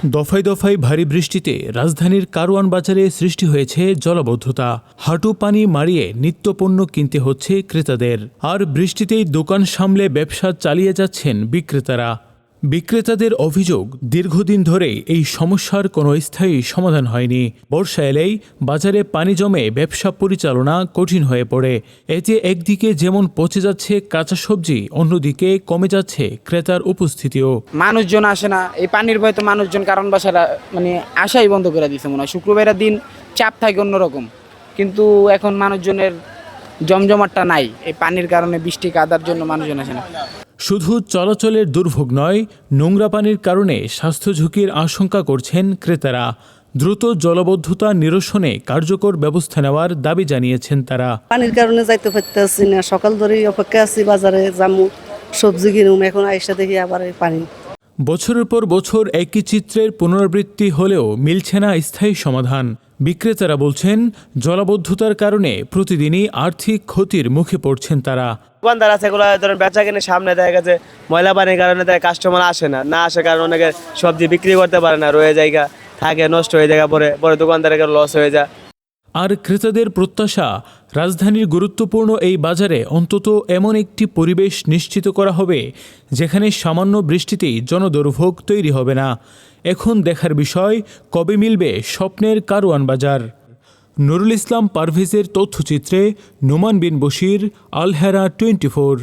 দফায় দফায় ভারী বৃষ্টিতে রাজধানীর কারওয়ান বাজারে সৃষ্টি হয়েছে জলাবদ্ধতা। হাঁটু পানি মারিয়ে নিত্যপণ্য কিনতে হচ্ছে ক্রেতাদের। আর বৃষ্টিতেই দোকান সামলে ব্যবসা চালিয়ে যাচ্ছেন বিক্রেতারা। বিক্রেতাদের অভিযোগ, দীর্ঘদিন ধরে এই সমস্যার কোনো স্থায়ী সমাধান হয়নি। বর্ষা এলেই বাজারে পানি জমে ব্যবসা পরিচালনা কঠিন হয়ে পড়ে। এতে একদিকে যেমন পচে যাচ্ছে কাঁচা সবজি, অন্যদিকে কমে যাচ্ছে ক্রেতার উপস্থিতিও। মানুষজন আসে না, এই পানির ভয় তো মানুষজন কারণ বাসারা আশাই বন্ধ করে দিছে মনে হয়। শুক্রবারের দিন চাপ থাকে অন্যরকম, কিন্তু এখন মানুষজনের জমজমাটটা নাই। এই পানির কারণে, বৃষ্টি কাদার জন্য মানুষজন আসে না। শুধু চলাচলের দুর্ভোগ নয়, নোংরা পানির কারণে স্বাস্থ্য ঝুঁকির আশঙ্কা করছেন ক্রেতারা। দ্রুত জলাবদ্ধতা নিরসনে কার্যকর ব্যবস্থা নেওয়ার দাবি জানিয়েছেন তারা। পানির কারণে যাইতে পারতেছি না, সকাল ধরেই অপেক্ষা আছি, বাজারে যামু, সবজি কিনুম, এখন আইসা দেখি আবার পানি। বছরের পর বছর একই চিত্রের পুনরাবৃত্তি হলেও মিলছে না স্থায়ী সমাধান। বিক্রেতারা বলছেন, জলাবদ্ধতার কারণে প্রতিদিনই আর্থিক ক্ষতির মুখে পড়ছেন তারা। দোকানদার আছে, এগুলো ধরেন বেচা কিনে সামনে দেখা গেছে ময়লা পানির কারণে কাস্টমার আসে না আসার কারণে অনেকে সবজি বিক্রি করতে পারে না, রয়ে জায়গা থাকে, নষ্ট হয়ে জায়গা পরে দোকানদারের লস হয়ে যায়। আর ক্রেতাদের প্রত্যাশা, রাজধানীর গুরুত্বপূর্ণ এই বাজারে অন্তত এমন একটি পরিবেশ নিশ্চিত করা হবে যেখানে সামান্য বৃষ্টিতেই জনদুর্ভোগ তৈরি হবে না। এখন দেখার বিষয়, কবে মিলবে স্বপ্নের কারওয়ান বাজার। নুরুল ইসলাম পারভেজের তথ্যচিত্রে নোমান বিন বশির, আল হেরা 24।